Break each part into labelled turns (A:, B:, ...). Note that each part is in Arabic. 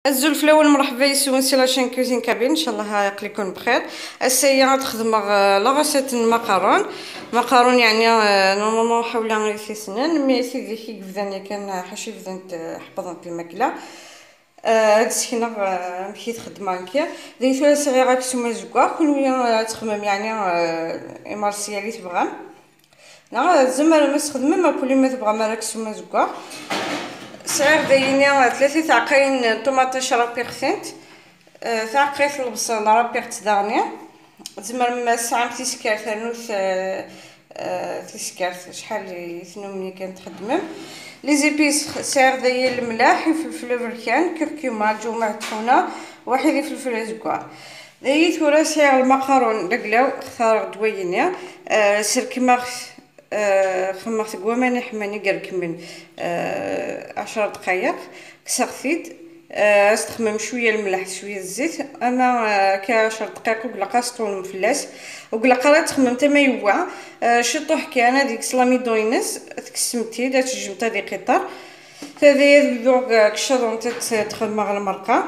A: الزول الاول مرحبا يسون سي لاشين كوزين كابين ان شاء الله يقليكم بخير. السي غتخدم لاغاسيت مقارون يعني نورمالمون حوالي في سنان مي سيدي كي بذاني كان حاشي بذنت حفظت الماكله. هاد السكينه مشيت خدمه هكا ديت ولا صغيره كسوما زكوا كل تخمم يعني مارسيا اللي تبغى لا زعما ما تخدم ما كل ما تبغى ما كسوما زكوا صغير دايني 3 تعقين طوماطيش رابيغ ثنت تعقيت البصل رابيغ تدغني زعما ما ساعه تيسكار ثانوث تيسكار شحال ثنو ملي كانت خدمه لي زيبيس صغير دايا الملاح فلفل بركان كركوما جومع طحونه واحد فلفل زكوا دايت ورا صغير المقارون دقلاو اختار دوينيا سير كيما خمرت قواماني حماني قرك من 10 دقائق كسغثيت استخدم شويه الملح شويه الزيت انا كعشر دقائق وقلقه سطون مفلاس وقلقه تخمم تما يوا شطوح كان ديك سلامي دوينس تكسمتي دات جمتا دي قطر هذه دوغ كشاضون تخدم على المرقه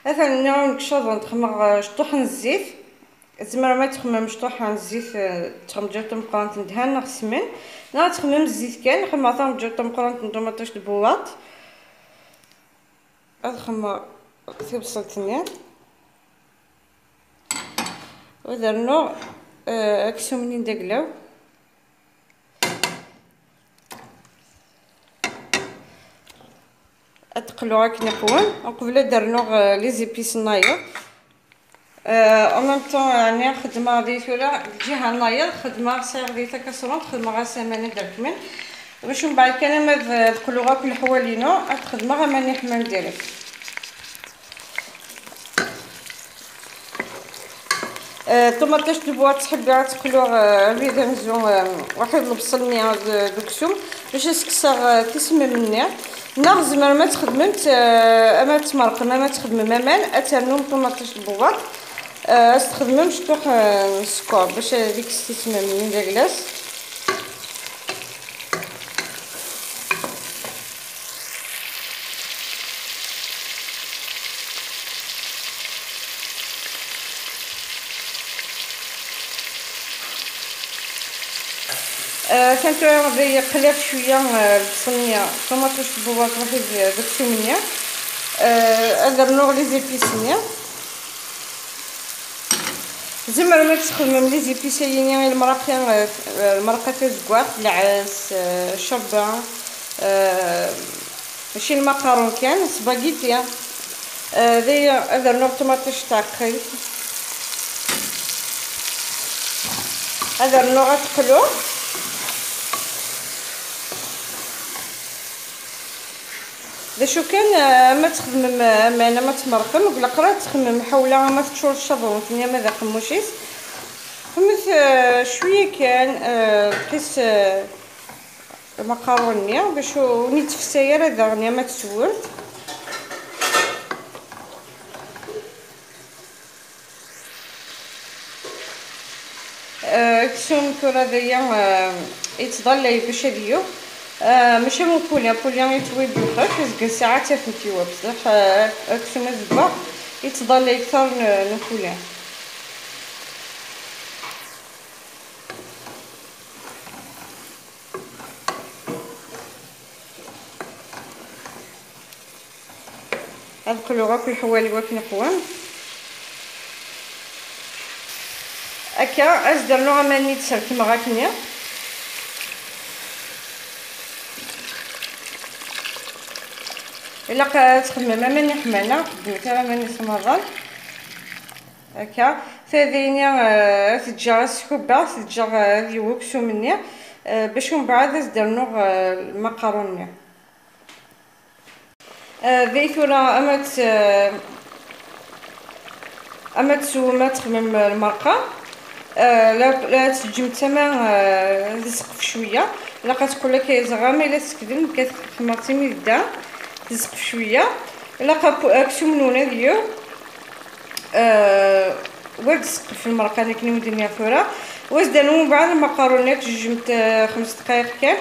A: مثلا نعم كشاضون تخمر شطوح الزيت زعما ما تخممش طحن الزيت تخمم جاتو مقرانت ندهن نغسمن لا تخمم الزيت كان خمرتهم جاتو مقرانت نطوماطيش دبوات ادخمر في بصلتني ودرنو اكسو منين دقلاو اتقلو هاك نقوم وقبل درنو لي زيبيس نايض en même temps يعني خدمه ديت ولا الجهه نايض خدمه صغير ديتها كسرون خدمه غا سمانه دركمن باش من بعد كان ما تقولوا غا كل حوالينو خدمه غا ماني حمام ديريكت طوماطيش دبوات تحبي تقلوا بيدا مزون واحد البصل ميا دكسوم باش تكسر تسمى مني ناغ زعما ما تخدمت اما تمرق ما تخدم امان اترنو طوماطيش دبوات استخدمهم شطوح السكر باش هذيك تسمى منين داكلاص كانت غادي قليت شويه البصليه طوماطيش دبوات واحد داكشي درنو لي زيبيسنيا زعما ما تخدم لي زيبيسيين المرقه تزكوات العدس الشربه ماشي المقارون كان سباغيتي هذه درنا طوماطيش تعقيت هذا درنا غتقلو شو كان ما تخدم انا ما تمرقم ولا قرا تخمم حوله ما تشور الشابون ثاني ما ذاك موشيس خمس شويه كان قيس المقارونيه باش نيت في السياره دغنيا ما تسولت كسوم كره ديا يتضل باش هديو ماشي مو بوليان يتوي بالخف كاع ساعات تفنتيوا بصح كسوم الزبا يتضل اكثر نبوليان ادخلوا غا كل حوالي واك نقوام هكا ازدرنو غا ماني تسر كيما غاكنيا الا تخدم ماني حمانه خدمت راه ماني سمران هكا ثاني تجا سكوبا تجا ديوكسو مني باش من بعد درنو المقارون ذيتونا اما تسو ما تخمم المرقه لا تجم تما تسقف شويه لا كتقول لك زغامه الا تكدم كتخمرتي من الدا تسقف شويه الا كسمنونه ديو واد تسقف في المرقه اللي كنا مديرين فيها وزدنا من بعد المقارونات جمت 5 دقائق كان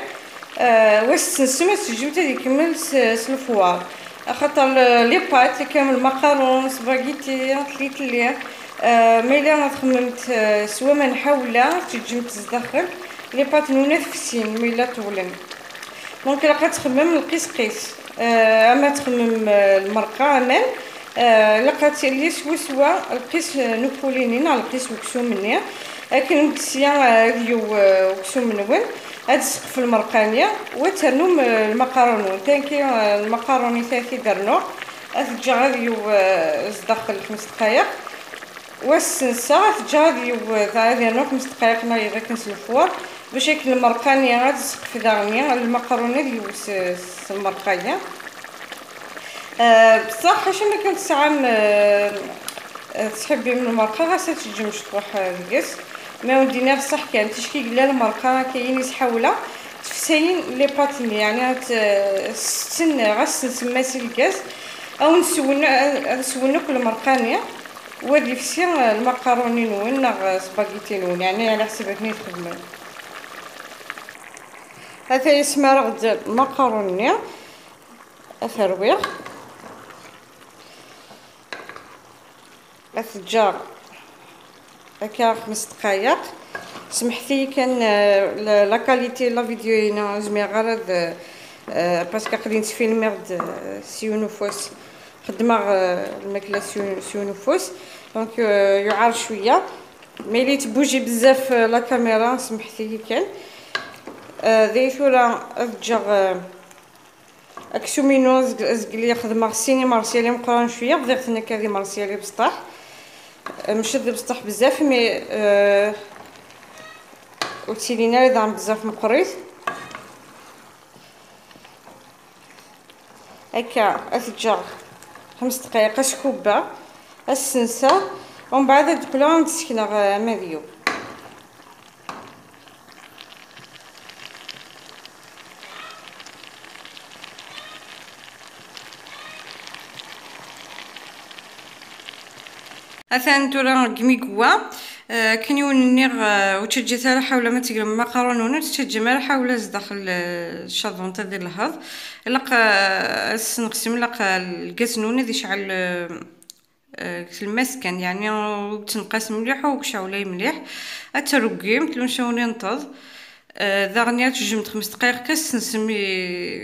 A: واش تنسم سجمت هذيك كمل الفوار خاطر لي بات اللي كامل مقارون سباغيتي تليتلي ما الا خممت سوا ما نحاوله تجم تزدخل لي بات نونفسين ما الا طولن دونك الا كتخمم القيس قيس اما تخمم المرقه امان لقات لي سوا القيس نوكولينين على القيس وكسو مني لكن مكسيا ديو وكسو منون هاد السقف المرقانيه وترنم المقارون تانكي المقاروني ثلاثي درنو تجا غاديو زداخل 5 دقائق والسنسه تجا غاديو ذا 5 دقائق ناي غير كنسلفوها باش ياكل المرقانيه غاد السقف داغنيا المقارونه ديال المرقايه بصح اش انا كنت ساعه تحبي من المرقه غاسه تجمش تروح الكاس ما ودينا بصح كان تشكي قلا المرقه كاين يسحوله تفسين لي باتين يعني تستنى غاس نسماسي الكاس او نسولنا كل مرقانيه ودي فسي المقارونين ولا سباغيتين يعني على حسابتني تخدمين هذا يسمى رغد المقارونيه اثرويغ أثجار هكا 5 دقائق سمحتي كان لا كاليتي لا فيديو هنا زمي غير باسكو قادين نتفيلمي غد سيونوفوس خدمه الماكله سيونوفوس دونك يعار شويه ملي تبوجي بزاف لا كاميرا سمحتي كان ذيثورا أثجار اكسومينو زقلي خدمه سيني مارسيالي مقران شويه بغيت انا كادي مارسيالي بسطح مش بسطح بزاف مي وتيلينا اذا بزاف مقريت هكا اتجا 5 دقائق سكوبه السنسه ومن بعد تقولها نتسكنها ماديو اثان تورا كميكوا كنيون نيغ وتجي تاع حول ما تقرا مقارونه تجي ما حول داخل الشاطون تاع الهض لقى نقسم لقى الكاسنون ذي شعل المسكن يعني تنقسم مليح وكشاولي مليح اترقيم تلونشوني نطض ذاغنيا تجمت 5 دقائق كاس نسمي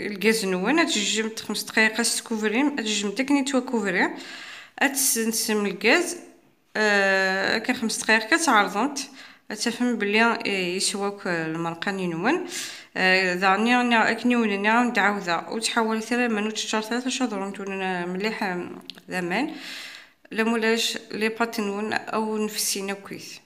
A: الكازنون تجمت 5 دقائق كاس كوفريم تجمت تكني تو كوفري اتسنسم الغاز كان 5 دقائق كتعرضنت تفهم بلي يسواك المرقه نينون ذاني كنيون نعاود نعاودها وتحول ثلاثه من وتشار 3 شهور نتون مليح زمان لمولاش لي باتنون او نفسينا كويس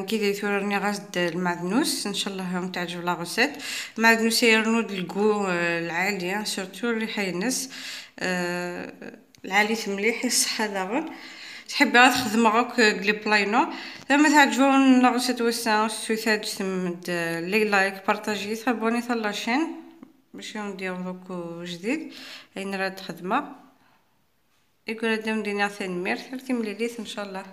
A: كي ثورني غاسد المعدنوس ان شاء الله تعجب لا غوسيت المعدنوس يرنود الكو العاليه سورتو الريحه الناس العالي مليح الصحه داغن تحبي تخدم غاك قلي بلاينو لما تعجبون لا غوسيت وسا سويتاج تمد لي لايك بارطاجي تابوني في لاشين باش ندير دوك جديد اين راه خدمه يقول هذا مدينه ثاني مير 30 مليليت ان شاء الله.